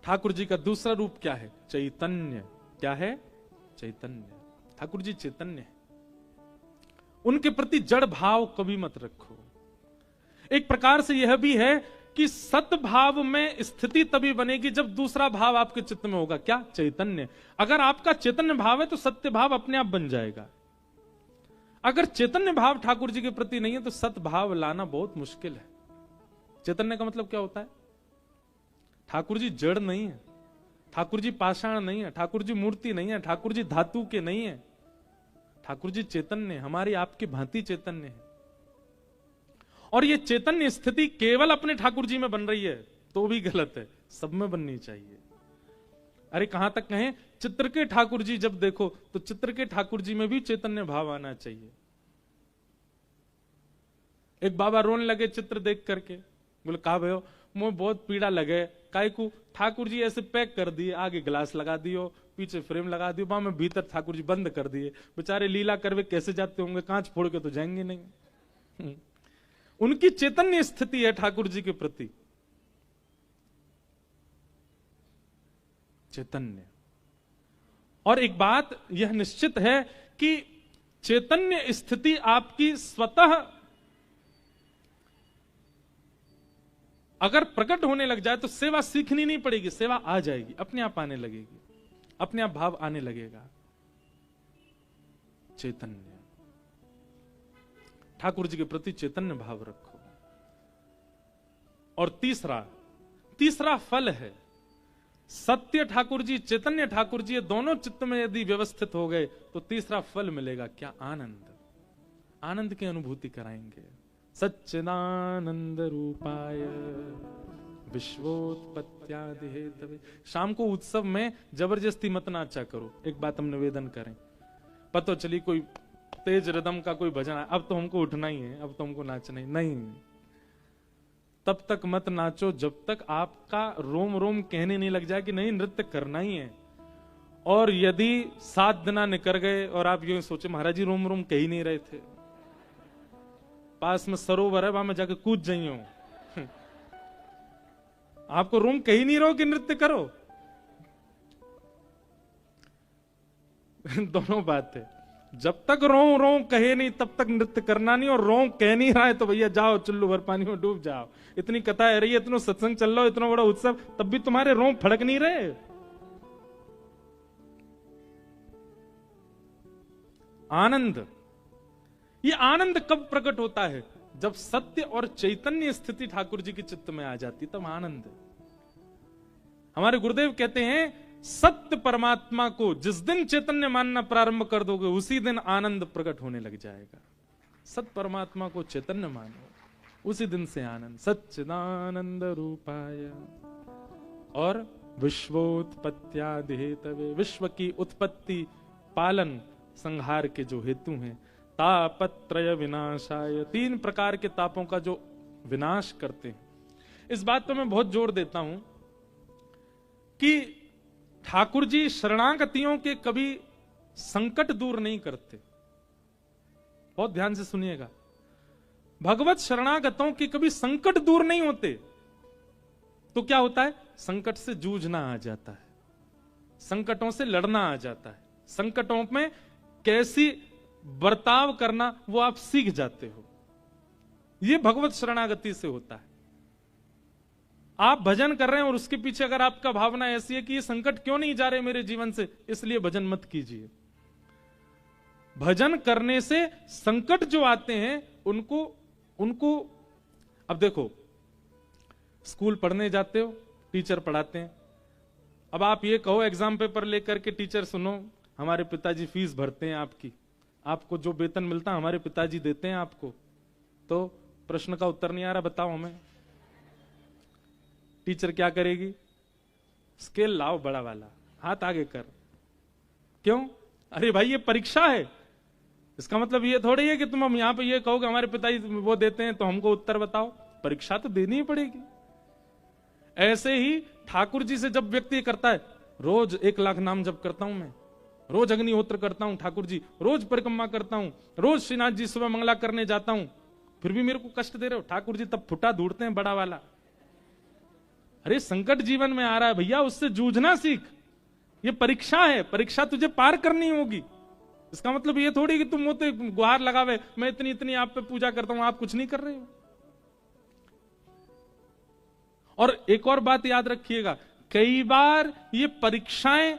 ठाकुर जी का दूसरा रूप क्या है? चैतन्य। क्या है? चैतन्य। ठाकुर जी चैतन्य है। उनके प्रति जड़ भाव कभी मत रखो। एक प्रकार से यह भी है कि सत भाव में स्थिति तभी बनेगी जब दूसरा भाव आपके चित्त में होगा। क्या? चैतन्य। अगर आपका चैतन्य भाव है तो सत्य भाव अपने आप बन जाएगा। अगर चैतन्य भाव ठाकुर जी के प्रति नहीं है तो सत भाव लाना बहुत मुश्किल है। चैतन्य का मतलब क्या होता है? ठाकुर जी जड़ नहीं है, ठाकुर जी पाषाण नहीं है, ठाकुर जी मूर्ति नहीं है, ठाकुर जी धातु के नहीं है। ठाकुर जी चैतन्य, हमारी आपकी भांति चैतन्य है। और ये चैतन्य स्थिति केवल अपने ठाकुर जी में बन रही है तो भी गलत है, सब में बननी चाहिए। अरे कहां तक कहें, चित्र के ठाकुर जी जब देखो तो चित्र के ठाकुर जी में भी चैतन्य भाव आना चाहिए। एक बाबा रोने लगे चित्र देख करके, बोले कहा भयो मुझे बहुत पीड़ा लगे, काहे को? ठाकुर जी ऐसे पैक कर दिए, आगे ग्लास लगा दियो, पीछे फ्रेम लगा दियो, वहां में भीतर ठाकुर जी बंद कर दिए। बेचारे लीला करवे कैसे जाते होंगे, कांच फोड़ के तो जाएंगे नहीं। उनकी चैतन्य स्थिति है ठाकुर जी के प्रति चैतन्य। और एक बात यह निश्चित है कि चैतन्य स्थिति आपकी स्वतः अगर प्रकट होने लग जाए तो सेवा सीखनी नहीं पड़ेगी, सेवा आ जाएगी, अपने आप आने लगेगी, अपने आप भाव आने लगेगा। चैतन्य, ठाकुर जी के प्रति चैतन्य भाव रखो। और तीसरा फल है सत्य ठाकुर जी, चैतन्य ठाकुर जी, ये दोनों चित्त में यदि व्यवस्थित हो गए तो तीसरा फल मिलेगा। क्या? आनंद। आनंद की अनुभूति कराएंगे। सच्चिदानंद रूपाय विश्वोत्पत्त्यादि हेतवे। शाम को उत्सव में जबरदस्ती मत नाचा करो। एक बात हम निवेदन करें, पता चली कोई तेज रिदम का कोई भजन है, अब तो हमको उठना ही है, अब तो हमको नाचना ही नहीं, तब तक मत नाचो जब तक आपका रोम रोम कहने नहीं लग जाए कि नहीं नृत्य करना ही है। और यदि 7 दिन निकल गए और आप यूं सोचे महाराज जी रोम रोम कह ही नहीं रहे थे, पास में सरोवर है वहां में जाके कूद जाइयो, आपको रोम कह ही नहीं रहो कि नृत्य करो। दोनों बात है, जब तक रो रो कहे नहीं तब तक नृत्य करना नहीं, और रो कह नहीं रहा है तो भैया जाओ चुल्लू भर पानी में डूब जाओ। इतनी कथा है रही है, इतना सत्संग चल रहा हो, इतना बड़ा उत्सव, तब भी तुम्हारे रो फड़क नहीं रहे। आनंद, ये आनंद कब प्रकट होता है? जब सत्य और चैतन्य स्थिति ठाकुर जी के चित्त में आ जाती तब आनंद। हमारे गुरुदेव कहते हैं सत्य परमात्मा को जिस दिन चैतन्य मानना प्रारंभ कर दोगे उसी दिन आनंद प्रकट होने लग जाएगा। सत्य परमात्मा को चैतन्य मानो, उसी दिन से आनंद। सच्चिदानंद रूपाय और विश्वोत्पत्त्यादि हेतवे, विश्व की उत्पत्ति पालन संहार के जो हेतु हैं। तापत्रय विनाशाय, 3 प्रकार के तापों का जो विनाश करते हैं। इस बात पर मैं बहुत जोर देता हूं कि ठाकुर जी शरणागतियों के कभी संकट दूर नहीं करते। बहुत ध्यान से सुनिएगा, भगवत शरणागतों के कभी संकट दूर नहीं होते। तो क्या होता है? संकट से जूझना आ जाता है, संकटों से लड़ना आ जाता है, संकटों में कैसी बर्ताव करना वो आप सीख जाते हो। ये भगवत शरणागति से होता है। आप भजन कर रहे हैं और उसके पीछे अगर आपका भावना ऐसी है कि ये संकट क्यों नहीं जा रहे मेरे जीवन से, इसलिए भजन मत कीजिए। भजन करने से संकट जो आते हैं उनको अब देखो, स्कूल पढ़ने जाते हो, टीचर पढ़ाते हैं। अब आप ये कहो एग्जाम पेपर लेकर के टीचर सुनो हमारे पिताजी फीस भरते हैं आपकी, आपको जो वेतन मिलता है हमारे पिताजी देते हैं आपको, तो प्रश्न का उत्तर नहीं आ रहा, बताओ हमें। टीचर क्या करेगी? स्केल लाओ बड़ा वाला, हाथ आगे कर। क्यों? अरे भाई ये परीक्षा है, इसका मतलब ये थोड़ी है कि तुम हम यहां पे ये कहोगे हमारे पिताजी वो देते हैं तो हमको उत्तर बताओ। परीक्षा तो देनी ही पड़ेगी। ऐसे ही ठाकुर जी से जब व्यक्ति करता है, रोज 1 लाख नाम जप करता हूं मैं, रोज अग्निहोत्र करता हूं ठाकुर जी, रोज परिक्रमा करता हूं, रोज श्रीनाथ जी सुबह मंगला करने जाता हूं, फिर भी मेरे को कष्ट दे रहे हो ठाकुर जी, तब फुटा ढूंढते हैं बड़ा वाला। अरे संकट जीवन में आ रहा है भैया, उससे जूझना सीख। ये परीक्षा है, परीक्षा तुझे पार करनी होगी। इसका मतलब ये थोड़ी कि तुम मोते गुहार लगावे, मैं इतनी इतनी आप पे पूजा करता हूं, आप कुछ नहीं कर रहे हो। और एक और बात याद रखिएगा, कई बार ये परीक्षाएं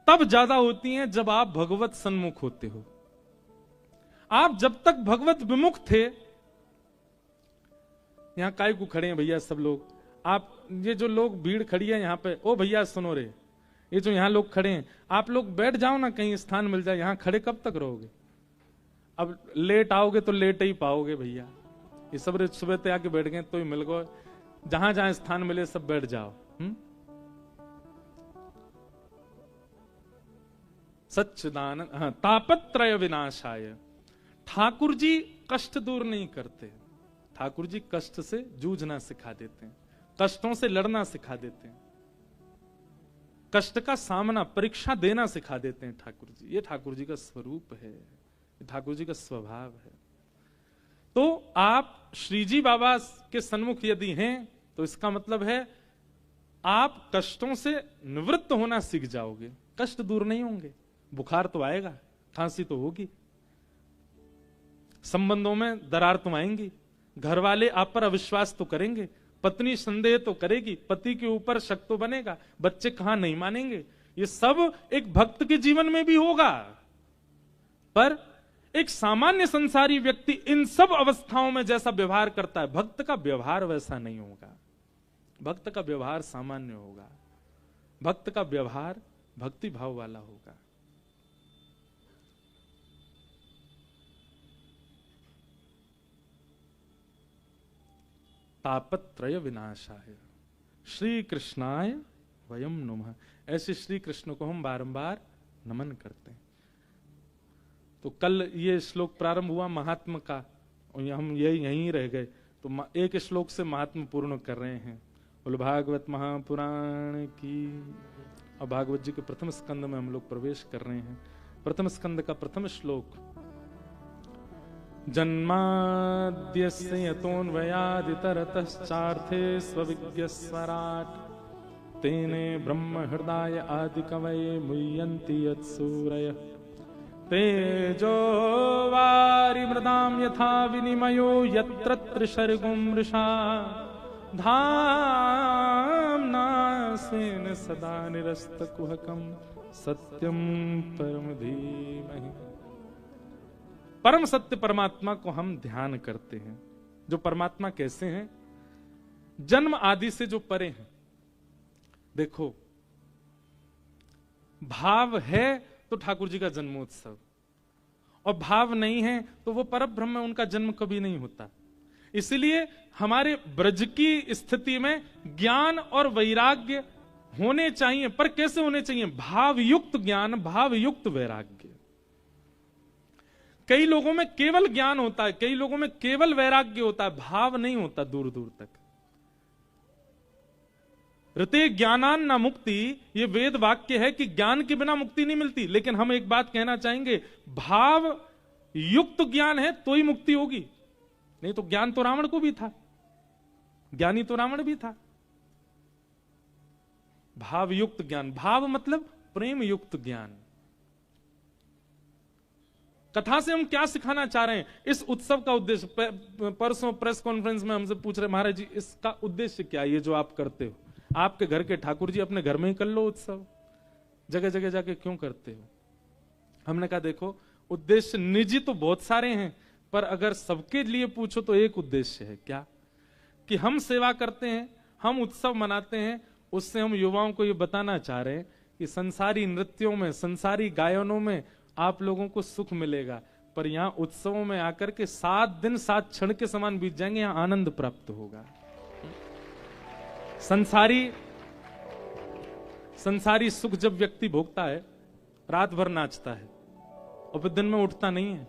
तब ज्यादा होती हैं जब आप भगवत सन्मुख होते हो। आप जब तक भगवत विमुख थे, यहां काय को खड़े हैं भैया सब लोग, आप ये जो लोग भीड़ खड़ी है यहां पे, ओ भैया सुनो रे, ये जो यहां लोग खड़े हैं, आप लोग बैठ जाओ ना, कहीं स्थान मिल जाए। यहां खड़े कब तक रहोगे? अब लेट आओगे तो लेट ही पाओगे भैया। ये सब सुबह तक आके बैठ गए तो ही मिल गए, जहां जहां स्थान मिले सब बैठ जाओ। सच्चिदानंद, हाँ, तापत्रय विनाशाय। ठाकुर जी कष्ट दूर नहीं करते, ठाकुर जी कष्ट से जूझना सिखा देते हैं, कष्टों से लड़ना सिखा देते हैं, कष्ट का सामना, परीक्षा देना सिखा देते हैं ठाकुर जी। ये ठाकुर जी का स्वरूप है, ये ठाकुर जी का स्वभाव है। तो आप श्री जी बाबा के सन्मुख यदि हैं तो इसका मतलब है आप कष्टों से निवृत्त होना सीख जाओगे। कष्ट दूर नहीं होंगे, बुखार तो आएगा, खांसी तो होगी, संबंधों में दरार तो आएंगी, घर वाले आप पर अविश्वास तो करेंगे, पत्नी संदेह तो करेगी, पति के ऊपर शक तो बनेगा, बच्चे कहां नहीं मानेंगे। ये सब एक भक्त के जीवन में भी होगा। पर एक सामान्य संसारी व्यक्ति इन सब अवस्थाओं में जैसा व्यवहार करता है, भक्त का व्यवहार वैसा नहीं होगा। भक्त का व्यवहार सामान्य होगा, भक्त का व्यवहार भक्ति भाव वाला होगा। तापत्रय विनाशाय श्री कृष्णाय वयम नमः। ऐसे श्री कृष्ण को हम बारंबार नमन करते हैं। तो कल ये श्लोक प्रारंभ हुआ महात्मा का, और हम यहीं रह गए, तो एक श्लोक से महात्मा पूर्ण कर रहे हैं। बोल भागवत महापुराण की। और भागवत जी के प्रथम स्कंद में हम लोग प्रवेश कर रहे हैं। प्रथम स्कंद का प्रथम श्लोक, जन्माद्यस्य यतोऽन्वयादितरतश्चार्थे स्वविज्ञस्वराट् तेने ब्रह्म हृदय आदि कवये मुह्यन्ति यत्सूरयः तेजो वारिमृदां यथा विनिमयो यत्र त्रिसर्गो मृषा धाम्ना स्वेन सदा निरस्तकुहकं सत्यं परम धीमहि। परम सत्य परमात्मा को हम ध्यान करते हैं। जो परमात्मा कैसे हैं? जन्म आदि से जो परे हैं। देखो, भाव है तो ठाकुर जी का जन्मोत्सव, और भाव नहीं है तो वो परब्रह्म, उनका जन्म कभी नहीं होता। इसलिए हमारे ब्रज की स्थिति में ज्ञान और वैराग्य होने चाहिए। पर कैसे होने चाहिए? भावयुक्त ज्ञान, भावयुक्त वैराग्य। कई लोगों में केवल ज्ञान होता है, कई लोगों में केवल वैराग्य होता है, भाव नहीं होता दूर दूर तक। ऋते ज्ञानान न मुक्ति, ये वेद वाक्य है कि ज्ञान के बिना मुक्ति नहीं मिलती। लेकिन हम एक बात कहना चाहेंगे, भाव युक्त ज्ञान है तो ही मुक्ति होगी। नहीं तो ज्ञान तो रावण को भी था, ज्ञानी तो रावण भी था। भाव युक्त ज्ञान, भाव मतलब प्रेम युक्त ज्ञान। कथा से हम क्या सिखाना चाह रहे हैं? इस उत्सव का उद्देश्य, परसों प्रेस कॉन्फ्रेंस में हमसे पूछ रहे, महाराज जी इसका उद्देश्य क्या है? ये जो आप करते हो, आपके घर के ठाकुर जी अपने घर में ही कर लो उत्सव, जगह जगह जाके क्यों करते हो? हमने कहा देखो, उद्देश्य निजी तो बहुत सारे हैं, पर अगर सबके लिए पूछो तो एक उद्देश्य है। क्या? कि हम सेवा करते हैं, हम उत्सव मनाते हैं, उससे हम युवाओं को ये बताना चाह रहे हैं कि संसारी नृत्यों में, संसारी गायनों में आप लोगों को सुख मिलेगा, पर यहां उत्सवों में आकर के 7 दिन 7 क्षण के समान बीत जाएंगे, यहां आनंद प्राप्त होगा। संसारी सुख जब व्यक्ति भोगता है, रात भर नाचता है और फिर दिन में उठता नहीं है।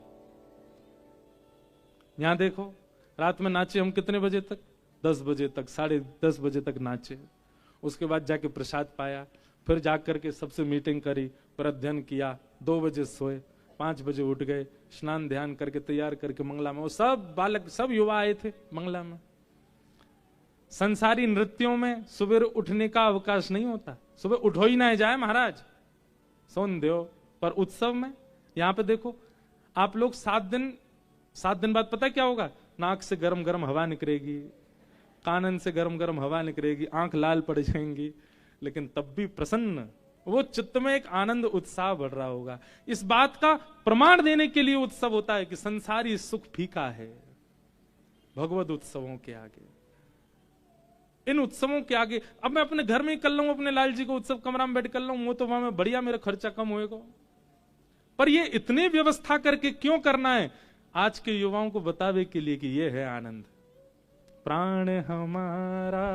यहां देखो, रात में नाचे हम कितने बजे तक? 10 बजे तक, 10:30 बजे तक नाचे। उसके बाद जाके प्रसाद पाया, फिर जाकर के सबसे मीटिंग करी, फिर अध्ययन किया, 2 बजे सोए, 5 बजे उठ गए, स्नान ध्यान करके तैयार करके मंगला में, वो सब बालक, सब युवा आए थे मंगला में। संसारी नृत्यों में सुबह उठने का अवकाश नहीं होता, सुबह उठो ही ना जाए महाराज, सोन दो। पर उत्सव में यहां पे देखो आप लोग 7 दिन बाद पता क्या होगा, नाक से गरम गरम हवा निकलेगी, कानन से गरम गरम हवा निकलेगी, आंख लाल पड़ जाएंगी, लेकिन तब भी प्रसन्न, वो चित्त में एक आनंद उत्साह बढ़ रहा होगा। इस बात का प्रमाण देने के लिए उत्सव होता है कि संसारी सुख फीका है भगवत उत्सवों के आगे। इन उत्सवों के आगे अब मैं अपने घर में ही कर लूं, अपने लाल जी को उत्सव कमरा में बैठ कर लूं, वो तो वहां में बढ़िया मेरा खर्चा कम होएगा। पर ये इतने व्यवस्था करके क्यों करना है, आज के युवाओं को बतावे के लिए कि ये है आनंद। प्राण हमारा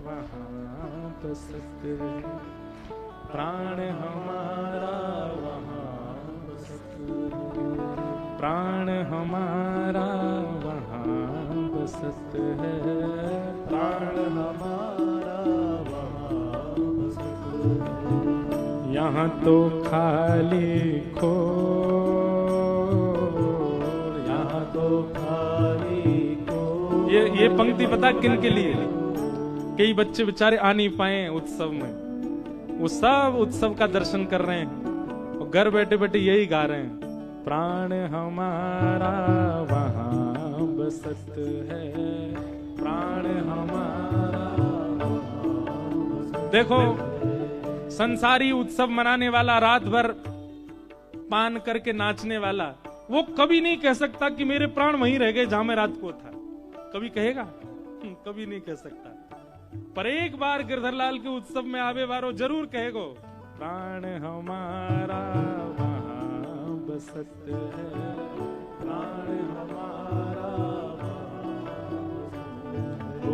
वहां बसत है, प्राण हमारा वहां बसत है, प्राण हमारा वहां बसत है, प्राण हमारा वहां बसत है। यहाँ तो खाली खो, यहाँ तो खाली खो। ये पंक्ति पता किन के लिए, कई बच्चे बेचारे आ नहीं पाए उत्सव में, वो सब उत्सव का दर्शन कर रहे हैं और घर बैठे बैठे यही गा रहे हैं, प्राण हमारा वहां बसत है, प्राण हमारा। देखो संसारी उत्सव मनाने वाला, रात भर पान करके नाचने वाला, वो कभी नहीं कह सकता कि मेरे प्राण वहीं रह गए जहां मैं रात को था। कभी कहेगा? कभी नहीं कह सकता। पर एक बार गिरधरलाल के उत्सव में आवे वारो जरूर कहेगो, प्राण हमारा वहां बसत है, प्राण हमारा ओ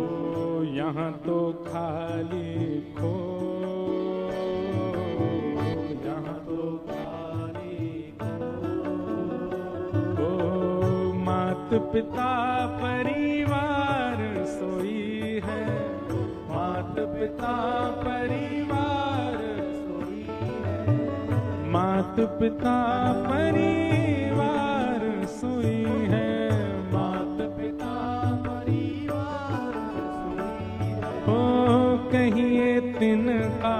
यहाँ तो खाली खो, यहाँ तो खाली खो। ओ मात पिता परिवार सोई है, मात पिता परिवार सोई है, मात पिता परिवार सोई है, मात पिता परिवार सोई है। ओ कहिए तिनका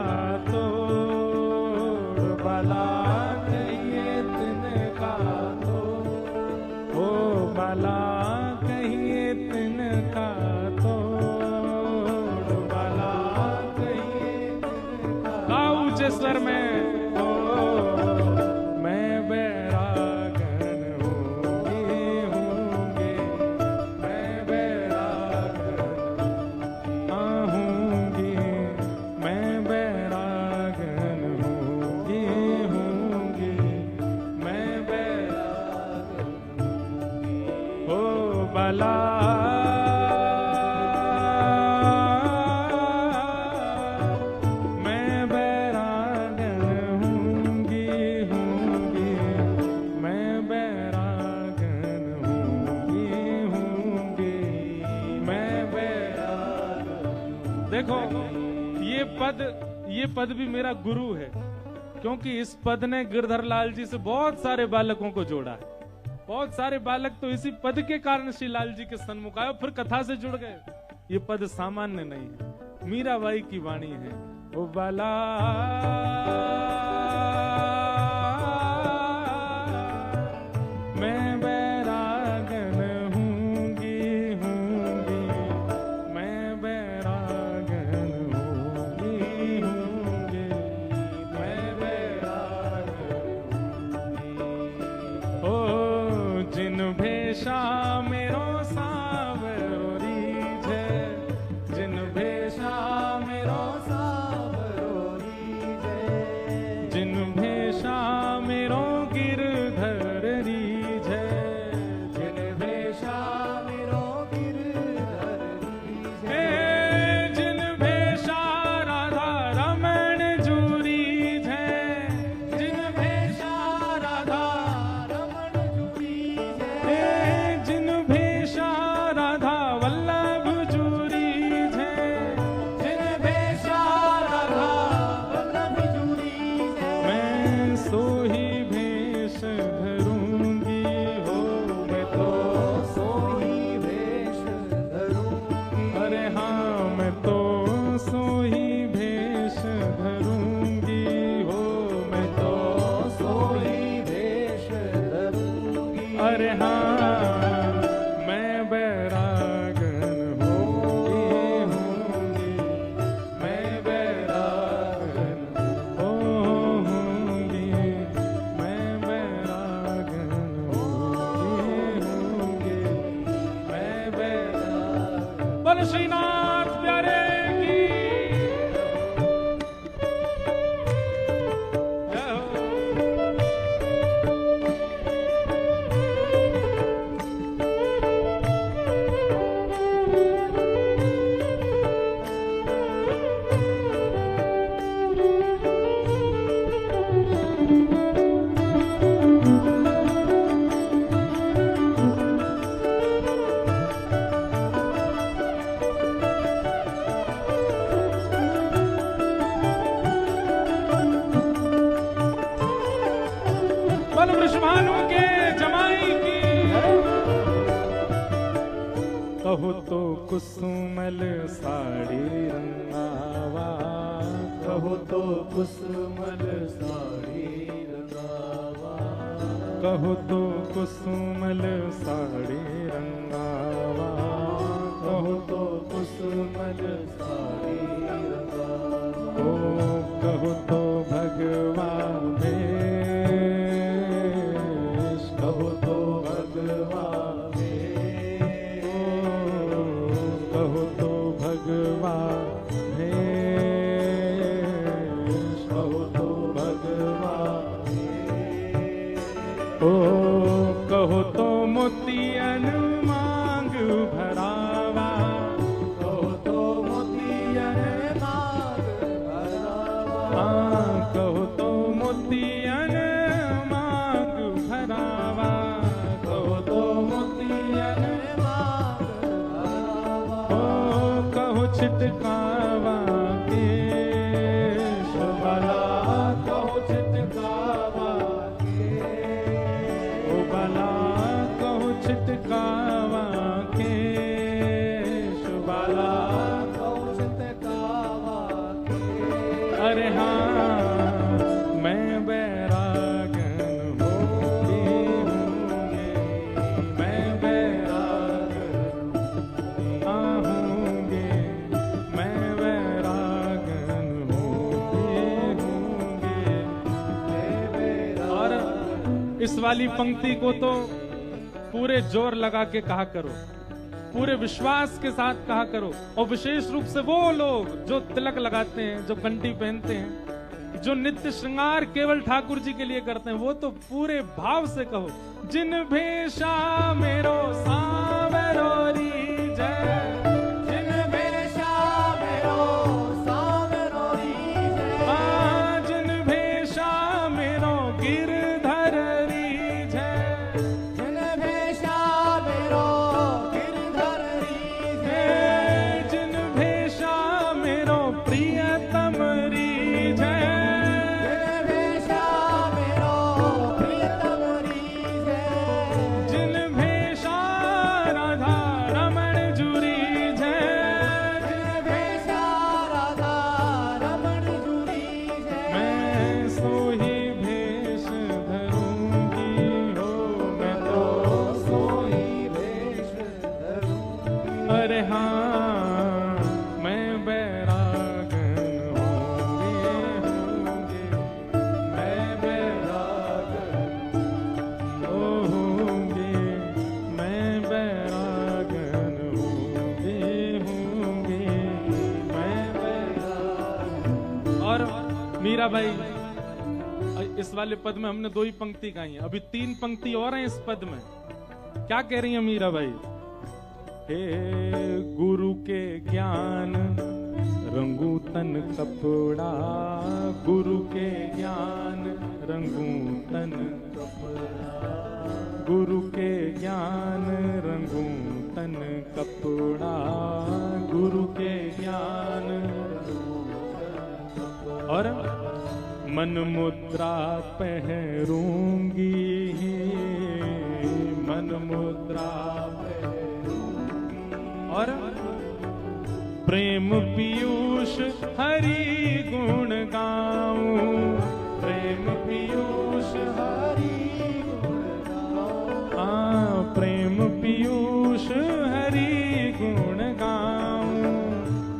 तोड़ भला, कहिए तिनका तोड़, ओ भला कहिए तिनका तोड़, भला कहिए तिनका। ऊंचे स्वर में, मैं बैरागन होंगे होंगे, मैं बैरागन होंगे, मैं बैरागन होंगे होंगे, मैं बैरागन हो भला ये पद भी मेरा गुरु है, क्योंकि इस पद ने गिरधरलाल जी से बहुत सारे बालकों को जोड़ा है। बहुत सारे बालक तो इसी पद के कारण श्री लाल जी के सन्मुख आए, फिर कथा से जुड़ गए। ये पद सामान्य नहीं है, मीराबाई की वाणी है। ओ बाला मैं बैरागन हूंगी हूंगी, मैं बैरागन हूंगी हूंगी, मैं बैरागन हूंगी। ओ जिन भेषा मेरो सावरो रीझे, जिन भेषा मेरो सावरो रीझे, कहो तो कुसुमल साड़ी रंगावा, कहो तो कुसुमल साड़ी रंगावा, कहो तो कुसुमल साड़ी रंगावा, कहो तो कुसुमल साड़ी रंगावा। ओ कहो तो भगवान भेष, कहो तो भगवान भेष, कहो तो भगवान भेष, कहो तो भगवान भेष। ओ कहो तो मोतियन मांग भरावा, कहो तो मोतियन मांग भरावा, कहो तो मोतियन मांग भरावा, कहो तो मोतियन मांग भरावा। ओ कहो छिटकावा केश बाला कहो छिटकावा ओ बाला कहो छिटकावा केश बाला। कहो छिटकावा अरे हाँ मैं बैरागन होंगे, मैं बैरागन होंगे, मैं बैरागन होंगे। और इस वाली पंक्ति को तो पूरे जोर लगा के कहा करो, पूरे विश्वास के साथ कहा करो। और विशेष रूप से वो लोग जो तिलक लगाते हैं, जो कंठी पहनते हैं, जो नित्य श्रृंगार केवल ठाकुर जी के लिए करते हैं, वो तो पूरे भाव से कहो, जिन भेषा मेरो सांवरोरी जय, जिन भेषा मेरो सांवरोरी जय, जिन भेषा मेरो गिरधरी जय, जिन भेषा मेरो गिरधरी जय, जिन भेषा मेरो प्रियतमरी जय, जिन भेषा मेरो प्रियतमरी जय, जिन भेषा राधा रमण जुरी जय, जिन भेषा राधा रमण जुरी जय। मैं सोही भेष धरूंगी हो, मैं तो सोई भेष धरूंगी। अरे हाँ मैं बैरागन होंगे, मैं बैरागन होंगे, मैं बैरागन होंगे, मैं बैरागन। और मीरा भाई इस वाले पद में हमने 2 ही पंक्ति गाई है, अभी 3 पंक्ति और हैं इस पद में। क्या कह रही है मीरा भाई? हे गुरु के ज्ञान रंगू तन कपड़ा, गुरु के ज्ञान रंगू तन कपड़ा, गुरु के ज्ञान रंगू तन कपड़ा, गुरु के ज्ञान। और मन मुद्रा पहरूंगी, मन मुद्रा और प्रेम पीयूष हरि गुण गाऊं, प्रेम पीयूष हरि गुण गाऊं, प्रेम पीयूष हरि गुण गाऊं,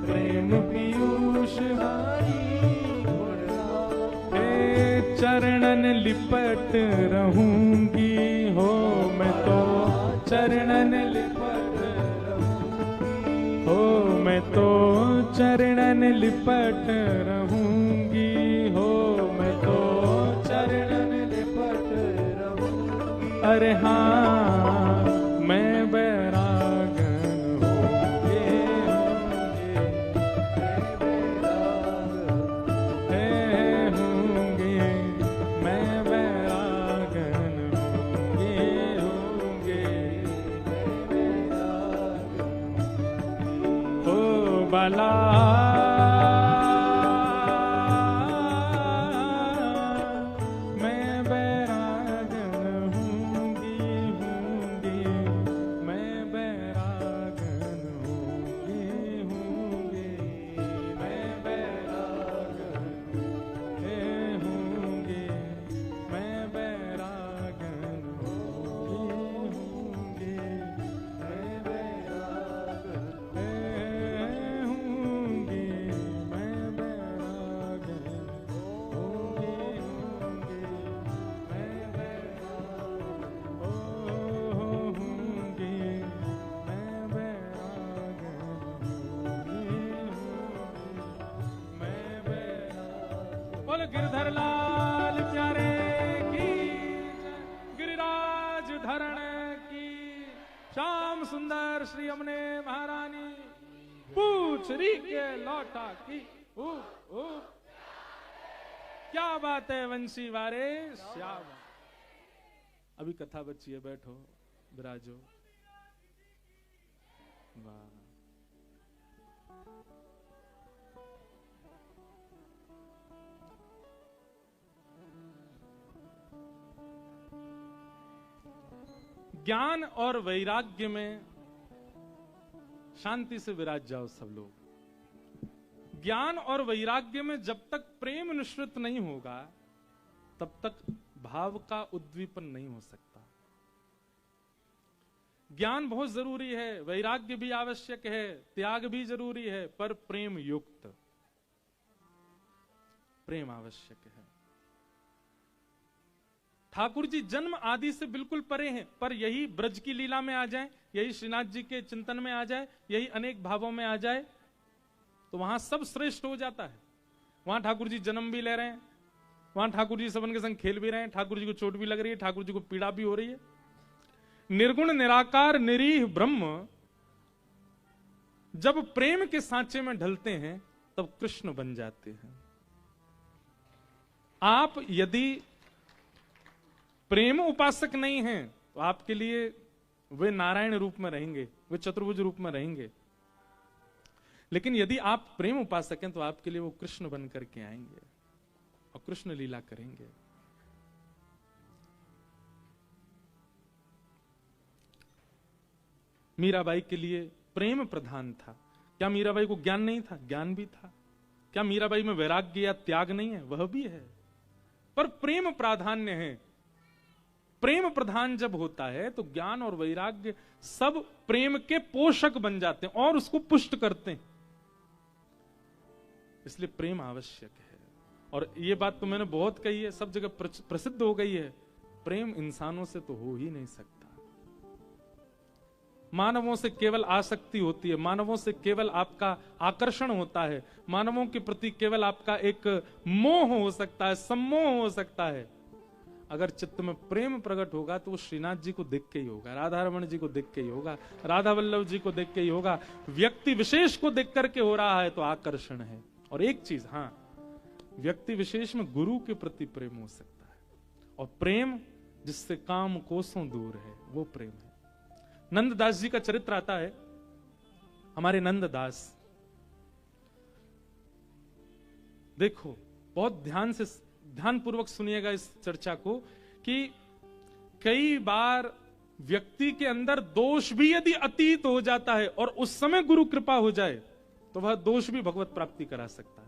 प्रेम पीयूष हरि गुण गाऊं। हे चरणन लिपट रहूंगी हो, मैं तो चरणन लिपट हो, मैं तो चरणन लिपट रहूंगी हो, मैं तो चरणन लिपट रहूंगी। अरे हाँ मैं बैरागन होंगे, होंगे, मैं बैरागन होंगे, ओ बाला मैं बैरागन होंगी, मैं बैरागन बोल गिरधर लाल प्यारे की, गिरिराज धरण की, श्याम सुंदर श्री यमुने महारानी पूछ री के लौटा की। क्या बात है वंशी वारे श्याम। अभी कथा बची है, बैठो विराजो। वाह, ज्ञान और वैराग्य में शांति से विराज जाओ सब लोग। ज्ञान और वैराग्य में जब तक प्रेम निश्चित नहीं होगा तब तक भाव का उद्दीपन नहीं हो सकता। ज्ञान बहुत जरूरी है, वैराग्य भी आवश्यक है, त्याग भी जरूरी है, पर प्रेम युक्त प्रेम आवश्यक है। ठाकुर जी जन्म आदि से बिल्कुल परे हैं, पर यही ब्रज की लीला में आ जाए, यही श्रीनाथ जी के चिंतन में आ जाए, यही अनेक भावों में आ जाए तो वहां सब श्रेष्ठ हो जाता है। वहां ठाकुर जी जन्म भी ले रहे हैं, वहां ठाकुर जी सबन के संग खेल भी रहे हैं, ठाकुर जी को चोट भी लग रही है, ठाकुर जी को पीड़ा भी हो रही है। निर्गुण निराकार निरीह ब्रह्म जब प्रेम के सांचे में ढलते हैं तब कृष्ण बन जाते हैं। आप यदि प्रेम उपासक नहीं हैं तो आपके लिए वे नारायण रूप में रहेंगे, वे चतुर्भुज रूप में रहेंगे। लेकिन यदि आप प्रेम उपासक हैं तो आपके लिए वो कृष्ण बन करके आएंगे और कृष्ण लीला करेंगे। मीराबाई के लिए प्रेम प्रधान था। क्या मीराबाई को ज्ञान नहीं था? ज्ञान भी था। क्या मीराबाई में वैराग्य या त्याग नहीं है? वह भी है, पर प्रेम प्राधान्य है। प्रेम प्रधान जब होता है तो ज्ञान और वैराग्य सब प्रेम के पोषक बन जाते हैं और उसको पुष्ट करते हैं। इसलिए प्रेम आवश्यक है। और ये बात तो मैंने बहुत कही है, सब जगह प्रसिद्ध हो गई है। प्रेम इंसानों से तो हो ही नहीं सकता। मानवों से केवल आसक्ति होती है, मानवों से केवल आपका आकर्षण होता है, मानवों के प्रति केवल आपका एक मोह हो सकता है, सम्मोह हो सकता है। अगर चित्त में प्रेम प्रकट होगा तो वो श्रीनाथ जी को देख के ही होगा, राधा रमण जी को देख के ही होगा, राधा वल्लभ जी को देख के ही होगा। व्यक्ति विशेष को देख करके हो रहा है तो आकर्षण है। और एक चीज, हाँ, व्यक्ति विशेष में गुरु के प्रति प्रेम हो सकता है, और प्रेम जिससे काम कोसों दूर है वो प्रेम है। नंददास जी का चरित्र आता है। हमारे नंददास, देखो बहुत ध्यानपूर्वक सुनिएगा इस चर्चा को, कि कई बार व्यक्ति के अंदर दोष भी यदि अतीत हो जाता है और उस समय गुरु कृपा हो जाए तो वह दोष भी भगवत प्राप्ति करा सकता है।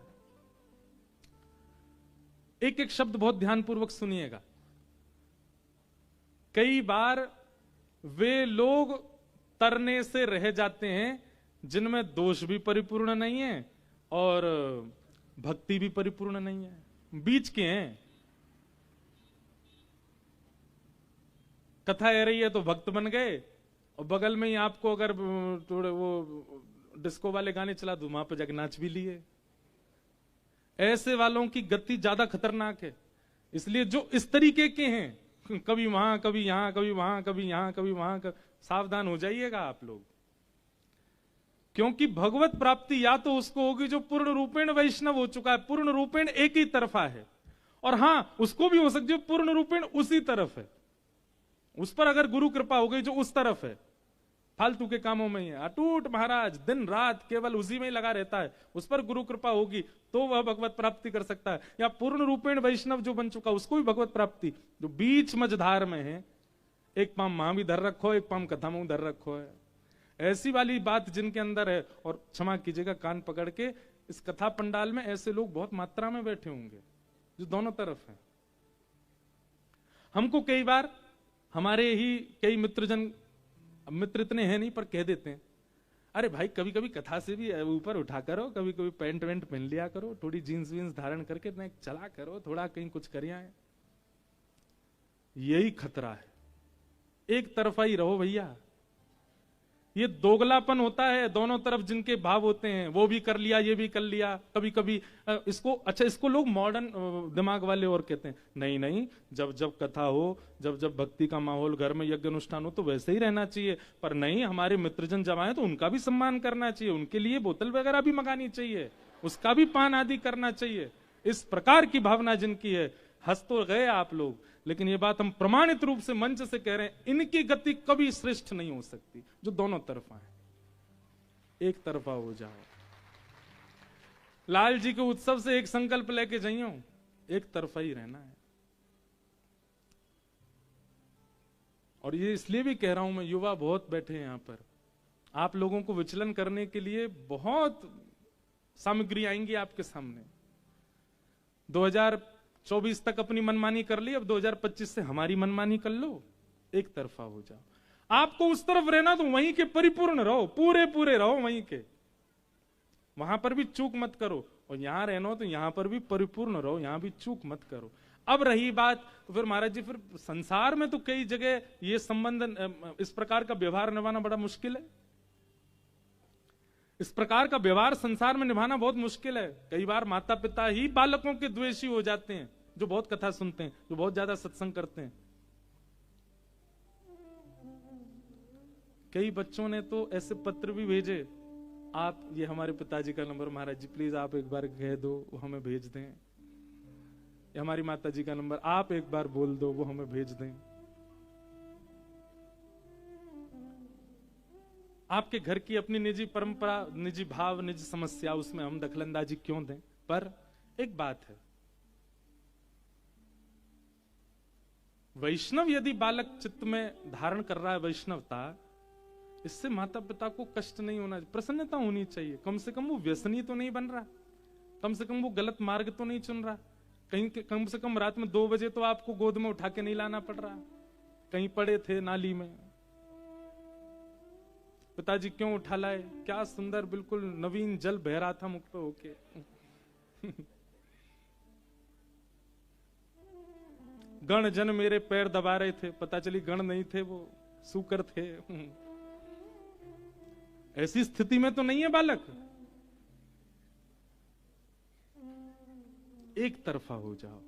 एक एक शब्द बहुत ध्यानपूर्वक सुनिएगा। कई बार वे लोग तरने से रह जाते हैं जिनमें दोष भी परिपूर्ण नहीं है और भक्ति भी परिपूर्ण नहीं है, बीच के हैं। कथा आ रही है तो भक्त बन गए और बगल में ही आपको अगर थोड़े वो डिस्को वाले गाने चला दो, वहां पर जाकर नाच भी लिए। ऐसे वालों की गति ज्यादा खतरनाक है। इसलिए जो इस तरीके के हैं, कभी वहां कभी यहां, कभी वहां कभी यहां, कभी वहां, सावधान हो जाइएगा आप लोग। क्योंकि भगवत प्राप्ति या तो उसको होगी जो पूर्ण रूपेण वैष्णव हो चुका है, पूर्ण रूपेण एक ही तरफा है, और हां उसको भी हो सकती है पूर्ण रूपेण उसी तरफ है। उस पर अगर गुरु कृपा हो गई जो उस तरफ है, फालतू के कामों में ही है, अटूट महाराज दिन रात केवल उसी में ही लगा रहता है, उस पर गुरु कृपा होगी तो वह भगवत प्राप्ति कर सकता है। या पूर्ण रूपेण वैष्णव जो बन चुका उसको भी भगवत प्राप्ति। जो बीच मझधार में है, एक पाम वहां भी धर रखो, एक पाम कथा में धर रखो है, ऐसी वाली बात जिनके अंदर है। और क्षमा कीजिएगा कान पकड़ के, इस कथा पंडाल में ऐसे लोग बहुत मात्रा में बैठे होंगे जो दोनों तरफ है। हमको कई बार हमारे ही कई मित्रजन, मित्र इतने हैं नहीं पर कह देते हैं, अरे भाई कभी कभी कथा से भी ऊपर उठा करो, कभी कभी पैंट वेंट पहन लिया करो, थोड़ी जीन्स वीन्स धारण करके न चला करो, थोड़ा कहीं कुछ कर आए। यही खतरा है, एक तरफा ही रहो भैया। ये दोगलापन होता है, दोनों तरफ जिनके भाव होते हैं, वो भी कर लिया, ये भी कर लिया। कभी कभी इसको लोग मॉडर्न दिमाग वाले और कहते हैं, नहीं नहीं, जब जब कथा हो, जब जब भक्ति का माहौल, घर में यज्ञ अनुष्ठान हो, तो वैसे ही रहना चाहिए। पर नहीं, हमारे मित्रजन जब आए तो उनका भी सम्मान करना चाहिए, उनके लिए बोतल वगैरह भी मंगानी चाहिए, उसका भी पान आदि करना चाहिए। इस प्रकार की भावना जिनकी है, हंस तो गए आप लोग, लेकिन ये बात हम प्रमाणित रूप से मंच से कह रहे हैं, इनकी गति कभी श्रेष्ठ नहीं हो सकती जो दोनों तरफा है। एक तरफा हो जाओ। लाल जी के उत्सव से एक संकल्प लेके जाइयो, एक तरफा ही रहना है। और ये इसलिए भी कह रहा हूं, मैं युवा बहुत बैठे हैं यहां पर, आप लोगों को विचलन करने के लिए बहुत सामग्री आएंगी आपके सामने। 2024 तक अपनी मनमानी कर ली, अब 2025 से हमारी मनमानी कर लो, एक तरफा हो जाओ। आपको उस तरफ रहना तो वहीं के परिपूर्ण रहो, पूरे पूरे रहो वहीं के, वहां पर भी चूक मत करो। और यहां रहना हो तो यहां पर भी परिपूर्ण रहो, यहां भी चूक मत करो। अब रही बात, तो फिर महाराज जी, फिर संसार में तो कई जगह ये संबंध, इस प्रकार का व्यवहार निभाना बड़ा मुश्किल है। इस प्रकार का व्यवहार संसार में निभाना बहुत मुश्किल है। कई बार माता पिता ही बालकों के द्वेषी हो जाते हैं, जो बहुत कथा सुनते हैं, जो बहुत ज्यादा सत्संग करते हैं। कई बच्चों ने तो ऐसे पत्र भी भेजे, आप ये हमारे पिताजी का नंबर महाराज जी प्लीज आप एक बार कह दो वो हमें भेज दें, या हमारी माता जी का नंबर आप एक बार बोल दो वो हमें भेज दें। आपके घर की अपनी निजी परंपरा, निजी भाव, निजी समस्या, उसमें हम दखलंदाजी क्यों दें। पर एक बात है, वैष्णव यदि बालक चित्त में धारण कर रहा है वैष्णवता, इससे माता पिता को कष्ट नहीं होना चाहिए, प्रसन्नता होनी चाहिए। कम से कम वो व्यसनी तो नहीं बन रहा, कम से कम वो गलत मार्ग तो नहीं चुन रहा, कहीं कम से कम रात में 2 बजे तो आपको गोद में उठा के नहीं लाना पड़ रहा, कहीं पड़े थे नाली में, पिताजी क्यों उठा लाए, क्या सुंदर बिल्कुल नवीन जल बह रहा था मुख पे होके। गण जन मेरे पैर दबा रहे थे, पता चली गण नहीं थे, वो सूकर थे। ऐसी स्थिति में तो नहीं है बालक। एक तरफा हो जाओ।